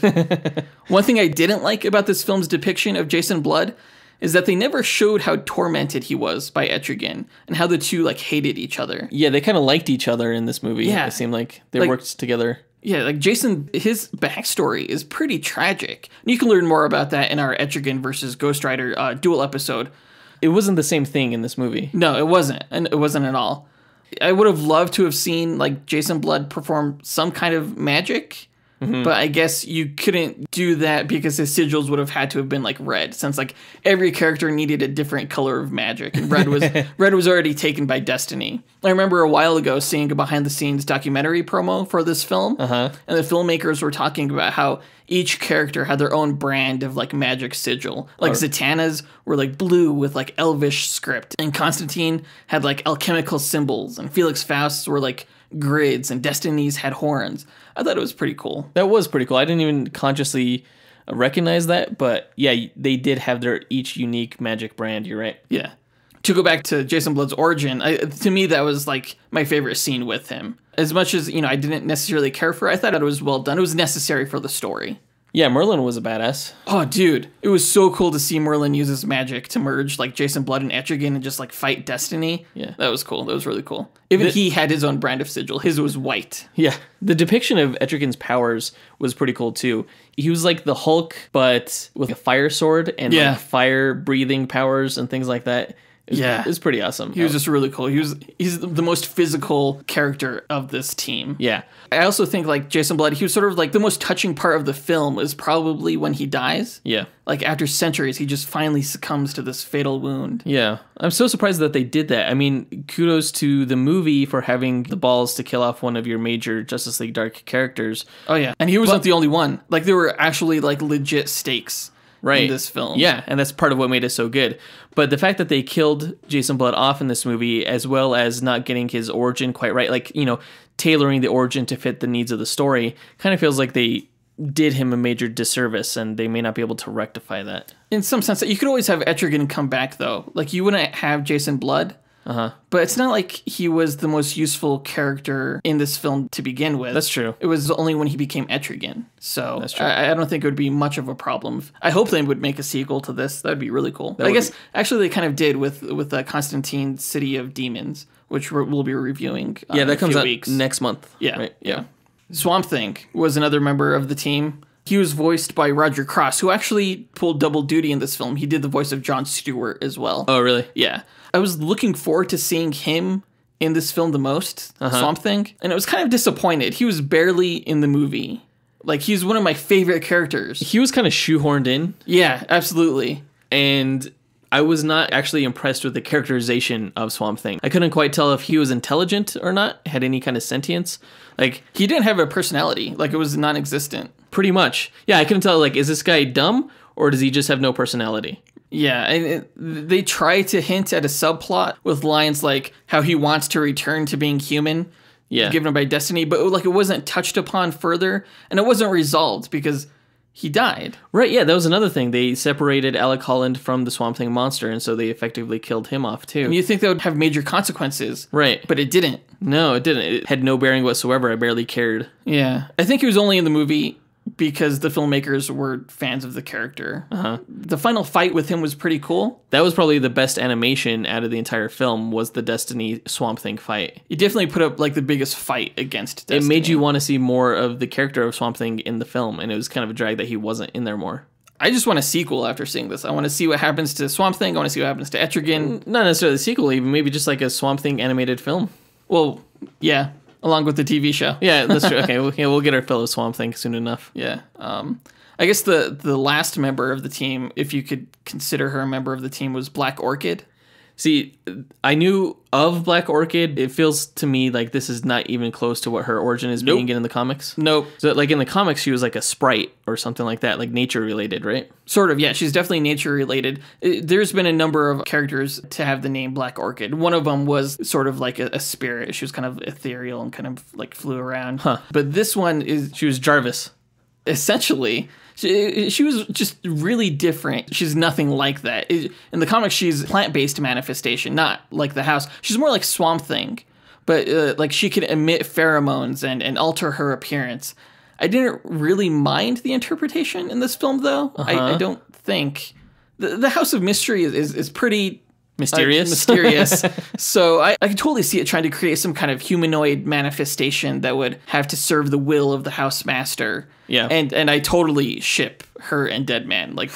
One thing I didn't like about this film's depiction of Jason Blood is that they never showed how tormented he was by Etrigan and how the two like hated each other. Yeah, they kind of liked each other in this movie. Yeah. It seemed like they worked together. Yeah, like Jason, his backstory is pretty tragic. And you can learn more about that in our Etrigan versus Ghost Rider duel episode. It wasn't the same thing in this movie. No, it wasn't. And it wasn't at all. I would have loved to have seen like Jason Blood perform some kind of magic, but I guess you couldn't do that because his sigils would have had to have been like red, since like every character needed a different color of magic, and red was already taken by Destiny. I remember a while ago seeing a behind the scenes documentary promo for this film, and the filmmakers were talking about how each character had their own brand of like magic sigil. Like Zatanna's were like blue with like elvish script, and Constantine had like alchemical symbols, and Felix Faust's were like grids, and Destiny's had horns. I thought it was pretty cool. That was pretty cool. I didn't even consciously recognize that, but yeah, they did have their each unique magic brand. You're right. Yeah. To go back to Jason Blood's origin, to me that was like my favorite scene with him. As much as, I didn't necessarily care for it, I thought it was well done. It was necessary for the story. Yeah, Merlin was a badass. Oh, dude. It was so cool to see Merlin use his magic to merge like Jason Blood and Etrigan and just like fight Destiny. Yeah. That was cool. That was really cool. Even he had his own brand of sigil. His was white. Yeah. The depiction of Etrigan's powers was pretty cool too. He was like the Hulk, but with a fire sword and like fire breathing powers and things like that. It was pretty awesome. He was just really cool. He's the most physical character of this team. Yeah. I also think like Jason Blood, he was sort of like the most touching part of the film is probably when he dies. Yeah. Like after centuries, he just finally succumbs to this fatal wound. Yeah. I'm so surprised that they did that. I mean, kudos to the movie for having the balls to kill off one of your major Justice League Dark characters. Oh yeah. And he wasn't the only one. Like there were actually like legit stakes. In this film. Yeah, and that's part of what made it so good. But the fact that they killed Jason Blood off in this movie, as well as not getting his origin quite right, like, tailoring the origin to fit the needs of the story, kind of feels like they did him a major disservice, and they may not be able to rectify that. In some sense, you could always have Etrigan come back, though. Like, you wouldn't have Jason Blood. But it's not like he was the most useful character in this film to begin with. That's true. It was only when he became Etrigan. So that's true. I don't think it would be much of a problem. I hope they would make a sequel to this. That would be really cool. I guess actually they kind of did with Constantine City of Demons, which we'll be reviewing that comes out weeks. Next month. Yeah, right? Yeah. Swamp Thing was another member of the team. He was voiced by Roger Cross, who actually pulled double duty in this film. He did the voice of Jon Stewart as well. Oh, really? Yeah. I was looking forward to seeing him in this film the most, Swamp Thing, and I was kind of disappointed. He was barely in the movie. Like, he's one of my favorite characters. He was kind of shoehorned in. Yeah, absolutely. And I was not actually impressed with the characterization of Swamp Thing. I couldn't quite tell if he was intelligent or not, had any kind of sentience. Like, he didn't have a personality. Like, it was non-existent. Pretty much. Yeah, I couldn't tell, like, is this guy dumb or does he just have no personality? Yeah, and they try to hint at a subplot with lines like how he wants to return to being human, given by destiny, but like it wasn't touched upon further, and it wasn't resolved because he died. Right, yeah, that was another thing. They separated Alec Holland from the Swamp Thing monster, and so they effectively killed him off too. And you think that would have major consequences. Right. But it didn't. No, it didn't. It had no bearing whatsoever. I barely cared. Yeah. I think he was only in the movie because the filmmakers were fans of the character. The final fight with him was pretty cool. That was probably the best animation out of the entire film, was the Destiny Swamp Thing fight. You definitely put up like the biggest fight against Destiny. It made you want to see more of the character of Swamp Thing in the film, and it was kind of a drag that he wasn't in there more. I just want a sequel after seeing this. I want to see what happens to Swamp Thing. I want to see what happens to Etrigan. Not necessarily a sequel, even maybe just like a Swamp Thing animated film. Well, yeah. Along with the TV show. Yeah, that's true. Okay, we'll get our fellow Swamp Thing soon enough. Yeah. I guess the last member of the team, if you could consider her a member of the team, was Black Orchid. See, I knew of Black Orchid. It feels to me like this is not even close to what her origin is being in the comics. Nope. So, like in the comics, she was like a sprite or something like that, like nature related, right? Sort of, yeah. She's definitely nature related. There's been a number of characters to have the name Black Orchid. One of them was sort of like a spirit. She was kind of ethereal and kind of like flew around. Huh. But this one is... She was Jarvis. Essentially. She was just really different. She's nothing like that. In the comics, she's plant-based manifestation, not like the House. She's more like Swamp Thing, but like she can emit pheromones and alter her appearance. I didn't really mind the interpretation in this film, though. I don't think... The House of Mystery is pretty... mysterious. So I can totally see it trying to create some kind of humanoid manifestation that would have to serve the will of the House Master. Yeah. And I totally ship her and Deadman. Like,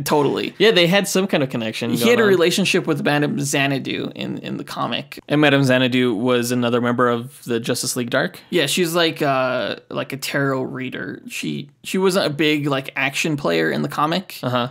totally. Yeah, they had some kind of connection. He had a relationship with Madame Xanadu in the comic. And Madame Xanadu was another member of the Justice League Dark? Yeah, she's like a tarot reader. She wasn't a big like action player in the comic. Uh-huh.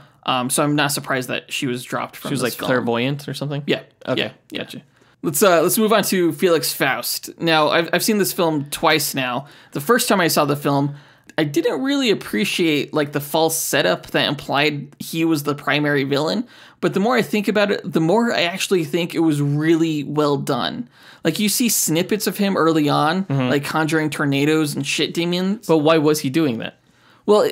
So I'm not surprised that she was dropped from. She was like film. clairvoyant or something. Yeah. Okay. Yeah. Gotcha. Let's move on to Felix Faust. Now I've seen this film twice now. The first time I saw the film, I didn't really appreciate like the false setup that implied he was the primary villain. But the more I think about it, the more I actually think it was really well done. Like you see snippets of him early on, like conjuring tornadoes and shit demons. But why was he doing that? Well.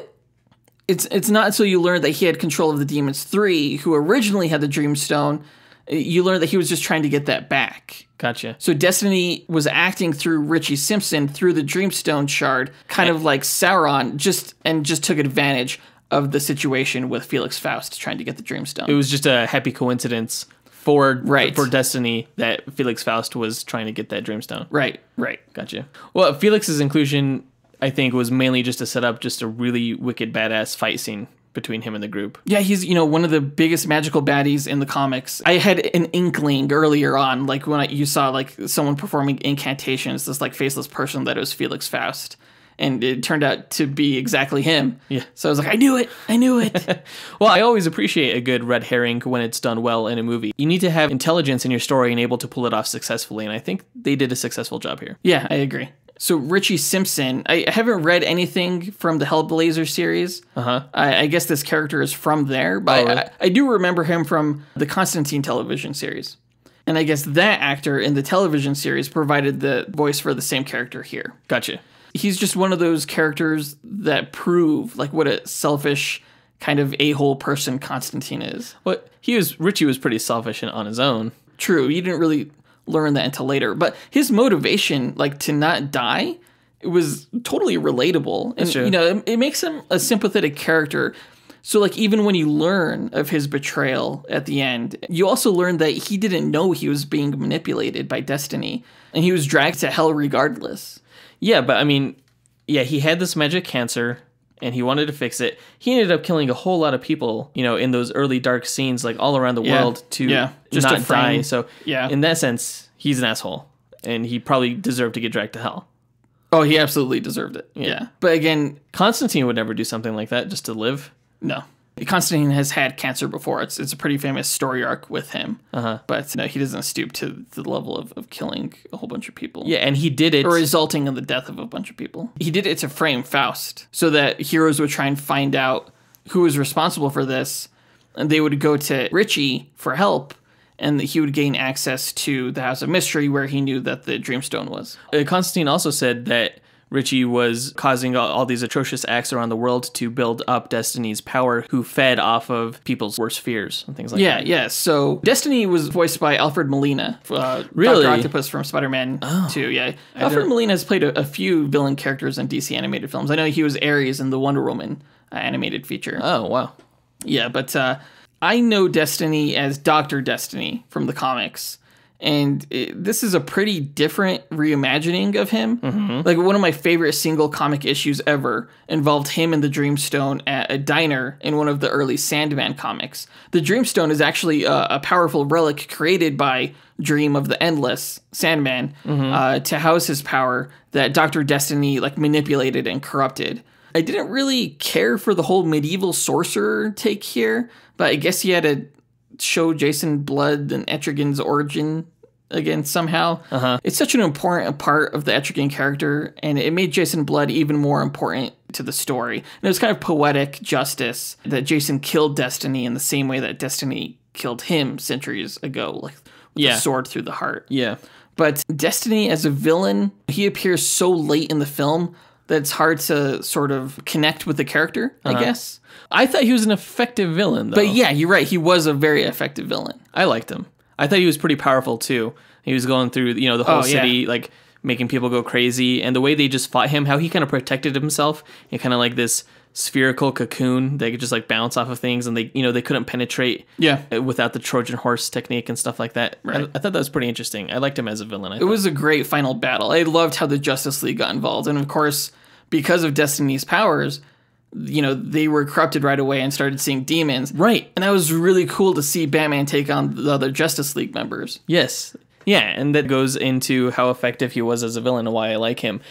It's not until you learn that he had control of the Demons 3, who originally had the Dreamstone, you learn that he was just trying to get that back. Gotcha. So Destiny was acting through Richie Simpson through the Dreamstone shard, kind of like Sauron, just took advantage of the situation with Felix Faust trying to get the Dreamstone. It was just a happy coincidence for Destiny that Felix Faust was trying to get that Dreamstone. Right. Gotcha. Well, Felix's inclusion, I think, was mainly just to set up just a really wicked badass fight scene between him and the group. Yeah, he's, one of the biggest magical baddies in the comics. I had an inkling earlier on, like when you saw like someone performing incantations, this like faceless person, that it was Felix Faust. And it turned out to be exactly him. Yeah. So I was like, I knew it. Well, I always appreciate a good red herring when it's done well in a movie. You need to have intelligence in your story and able to pull it off successfully. And I think they did a successful job here. Yeah, I agree. So Richie Simpson, I haven't read anything from the Hellblazer series. I guess this character is from there, but I do remember him from the Constantine television series. And I guess that actor in the television series provided the voice for the same character here. Gotcha. He's just one of those characters that prove like what a selfish kind of a-hole person Constantine is. Well, Richie was pretty selfish on his own. True, you didn't really learn that until later, but his motivation, like to not die, it was totally relatable. And true. It makes him a sympathetic character. So like even when you learn of his betrayal at the end, you also learn that he didn't know he was being manipulated by Destiny, and he was dragged to hell regardless. Yeah, but I mean, he had this magic cancer and he wanted to fix it. He ended up killing a whole lot of people, in those early dark scenes, like all around the world to just not to frame, die. So in that sense, he's an asshole and he probably deserved to get dragged to hell. Oh, he absolutely deserved it. Yeah. But again, Constantine would never do something like that just to live. No. Constantine has had cancer before. It's a pretty famous story arc with him. But no, he doesn't stoop to the level of killing a whole bunch of people. Yeah, and he did it. Or resulting in the death of a bunch of people. He did it to frame Faust, so that heroes would try and find out who was responsible for this, and they would go to Richie for help, and he would gain access to the House of Mystery, where he knew that the Dreamstone was. Constantine also said that Richie was causing all these atrocious acts around the world to build up Destiny's power, who fed off of people's worst fears and things like that. Yeah. So Destiny was voiced by Alfred Molina, really? Dr. Octopus from Spider-Man 2. Yeah, Alfred Molina has played a few villain characters in DC animated films. I know he was Ares in the Wonder Woman animated feature. Oh, wow. Yeah, but I know Destiny as Dr. Destiny from the comics. And this is a pretty different reimagining of him. Like one of my favorite single comic issues ever involved him and the Dreamstone at a diner in one of the early Sandman comics. The Dreamstone is actually a powerful relic created by Dream of the Endless, Sandman, to house his power that Dr. Destiny like manipulated and corrupted. I didn't really care for the whole medieval sorcerer take here, but I guess he had to show Jason Blood and Etrigan's origin again somehow. It's such an important part of the Etrigan character, and it made Jason Blood even more important to the story. And it was kind of poetic justice that Jason killed Destiny in the same way that Destiny killed him centuries ago, like with a sword through the heart. Yeah. But Destiny as a villain, he appears so late in the film, that's hard to sort of connect with the character, I guess. I thought he was an effective villain, though. But yeah, you're right. He was a very effective villain. I liked him. I thought he was pretty powerful, too. He was going through, the whole city, like, making people go crazy. And the way they just fought him, how he kind of protected himself in kind of like this spherical cocoon that could just like bounce off of things, and they couldn't penetrate without the Trojan horse technique and stuff like that. Right. I thought that was pretty interesting. I liked him as a villain. It was a great final battle. I loved how the Justice League got involved, and of course, because of Destiny's powers, they were corrupted right away and started seeing demons. Right. And that was really cool to see Batman take on the other Justice League members. Yes. Yeah, and that goes into how effective he was as a villain and why I like him.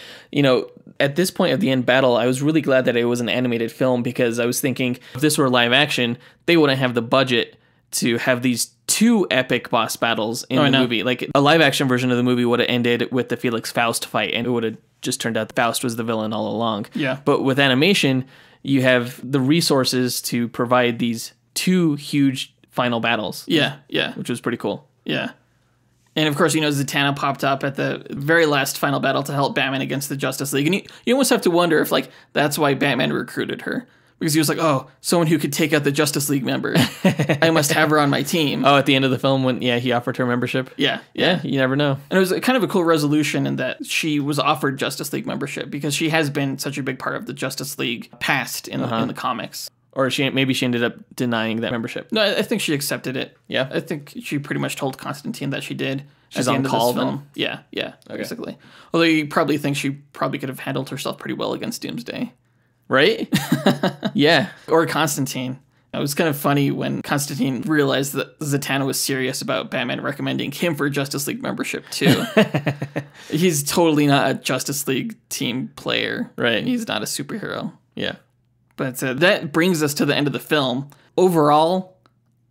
At this point of the end battle, I was really glad that it was an animated film, because I was thinking if this were live action, they wouldn't have the budget to have these two epic boss battles in the movie. Like, a live action version of the movie would have ended with the Felix Faust fight, and it would have just turned out Faust was the villain all along. Yeah. But with animation, you have the resources to provide these two huge final battles. Yeah. Which was pretty cool. Yeah. And of course, Zatanna popped up at the very last final battle to help Batman against the Justice League. And you almost have to wonder if, like, that's why Batman recruited her. Because he was like, oh, someone who could take out the Justice League members. I must have her on my team. Oh, at the end of the film when, he offered her membership? Yeah. You never know. And it was kind of a cool resolution in that she was offered Justice League membership because she has been such a big part of the Justice League past in the comics. Or maybe she ended up denying that membership. No, I think she accepted it. Yeah. I think she pretty much told Constantine that she did. She's on call then? Yeah, basically. Although you probably think she probably could have handled herself pretty well against Doomsday. Right? Yeah. Or Constantine. It was kind of funny when Constantine realized that Zatanna was serious about Batman recommending him for Justice League membership, too. He's totally not a Justice League team player. Right. He's not a superhero. Yeah. But that brings us to the end of the film. Overall,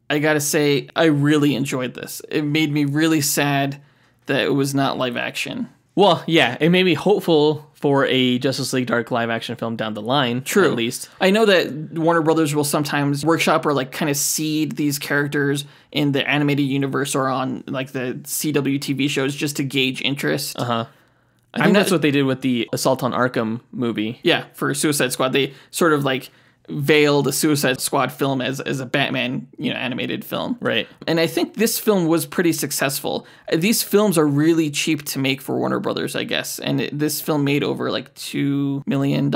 I gotta say, I really enjoyed this. It made me really sad that it was not live action. Well, yeah, it made me hopeful for a Justice League Dark live action film down the line. True. At least. I know that Warner Brothers will sometimes workshop or like kind of seed these characters in the animated universe or on like the CW TV shows just to gauge interest. I think that's what they did with the Assault on Arkham movie. Yeah, for Suicide Squad. They sort of like veiled a Suicide Squad film as a Batman, animated film. Right. And I think this film was pretty successful. These films are really cheap to make for Warner Brothers, I guess. And this film made over like $2 million,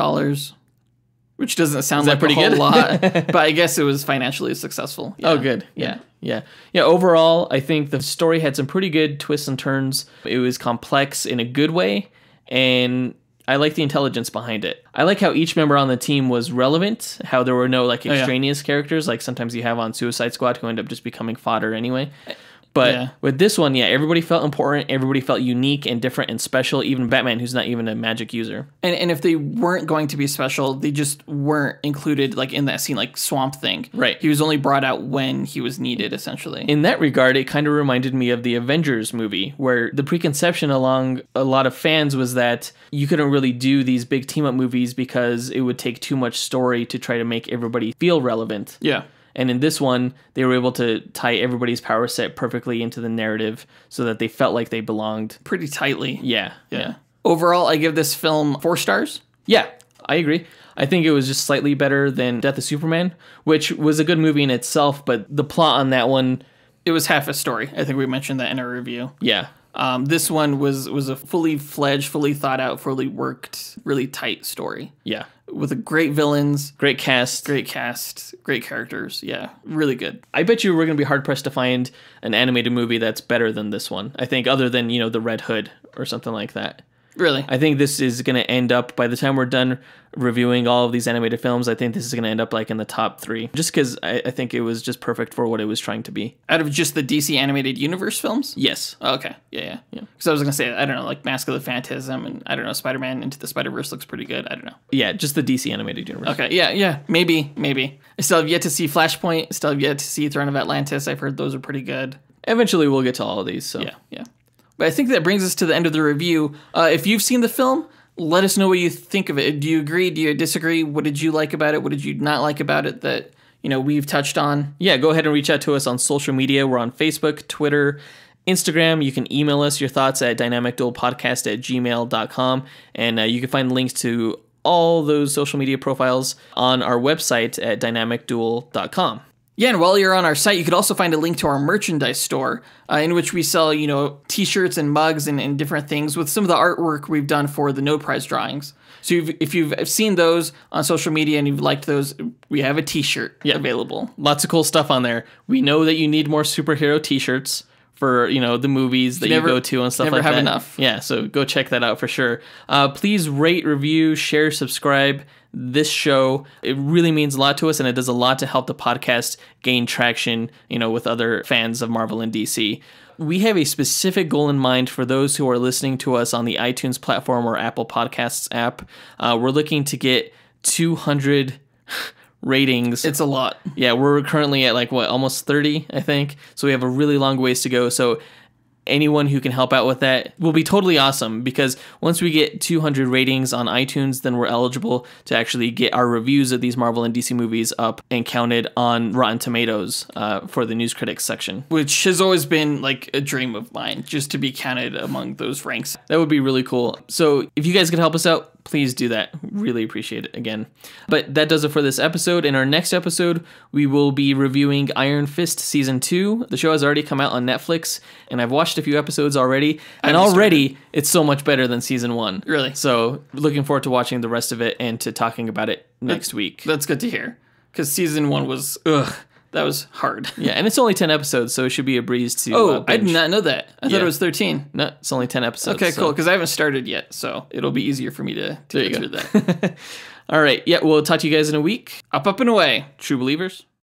which doesn't sound like a whole lot, but I guess it was financially successful. Yeah. Oh, good. Yeah. Overall, I think the story had some pretty good twists and turns. It was complex in a good way, and I like the intelligence behind it. I like how each member on the team was relevant, how there were no like extraneous characters like sometimes you have on Suicide Squad who end up just becoming fodder anyway. But with this one, everybody felt important, everybody felt unique and different and special, even Batman, who's not even a magic user. And if they weren't going to be special, they just weren't included like in that scene, like Swamp Thing. Right. He was only brought out when he was needed, essentially. In that regard, it kind of reminded me of the Avengers movie, where the preconception along a lot of fans was that you couldn't really do these big team-up movies because it would take too much story to try to make everybody feel relevant. Yeah. And in this one, they were able to tie everybody's power set perfectly into the narrative so that they felt like they belonged. Pretty tightly. Yeah. Overall, I give this film 4 stars. Yeah, I agree. I think it was just slightly better than Death of Superman, which was a good movie in itself, but the plot on that one... It was half a story. I think we mentioned that in our review. Yeah. This one was a fully fledged, fully thought out, fully worked, really tight story. Yeah. With a great villains. Great cast. Great characters. Yeah, really good. I bet you we're going to be hard-pressed to find an animated movie that's better than this one. I think other than, the Red Hood or something like that. Really? I think this is going to end up, by the time we're done reviewing all of these animated films, I think this is going to end up like in the top 3. Just because I think it was just perfect for what it was trying to be. Out of just the DC Animated Universe films? Yes. Oh, okay. Yeah. Because I was going to say, I don't know, like Mask of the Phantasm and I don't know, Spider-Man Into the Spider-Verse looks pretty good. I don't know. Yeah, just the DC Animated Universe. Okay. Yeah. Maybe. I still have yet to see Flashpoint. Still have yet to see Throne of Atlantis. I've heard those are pretty good. Eventually we'll get to all of these. So. Yeah. But I think that brings us to the end of the review. If you've seen the film, let us know what you think of it. Do you agree? Do you disagree? What did you like about it? What did you not like about it that, we've touched on? Yeah, go ahead and reach out to us on social media. We're on Facebook, Twitter, Instagram. You can email us your thoughts at dynamicduelpodcast@gmail.com. And you can find links to all those social media profiles on our website at dynamicduel.com. Yeah, and while you're on our site, you could also find a link to our merchandise store in which we sell, T-shirts and mugs and different things with some of the artwork we've done for the No Prize drawings. So if you've seen those on social media and you've liked those, we have a T-shirt available. Lots of cool stuff on there. We know that you need more superhero T-shirts for, the movies that you go to and stuff like that. Never have enough. Yeah, so go check that out for sure. Please rate, review, share, subscribe this show. It really means a lot to us, and it does a lot to help the podcast gain traction, with other fans of Marvel and DC. We have a specific goal in mind for those who are listening to us on the iTunes platform or Apple Podcasts app. We're looking to get 200 ratings. It's a lot. Yeah, we're currently at almost 30, I think. So we have a really long ways to go. So anyone who can help out with that will be totally awesome, because once we get 200 ratings on iTunes, then we're eligible to actually get our reviews of these Marvel and DC movies up and counted on Rotten Tomatoes for the news critics section. Which has always been a dream of mine, just to be counted among those ranks. That would be really cool. So if you guys could help us out, please do that. Really appreciate it again. But that does it for this episode. In our next episode, we will be reviewing Iron Fist Season 2. The show has already come out on Netflix, and I've watched a few episodes already. And already, it's so much better than Season 1. Really? So looking forward to watching the rest of it and to talking about it next week. That's good to hear. Because Season 1 was, that was hard. Yeah, and it's only 10 episodes, so it should be a breeze to I did not know that. I thought it was 13. No, it's only 10 episodes. Okay, cool, because I haven't started yet, so it'll be easier for me to get through that. All right, yeah, we'll talk to you guys in a week. Up and away. True believers.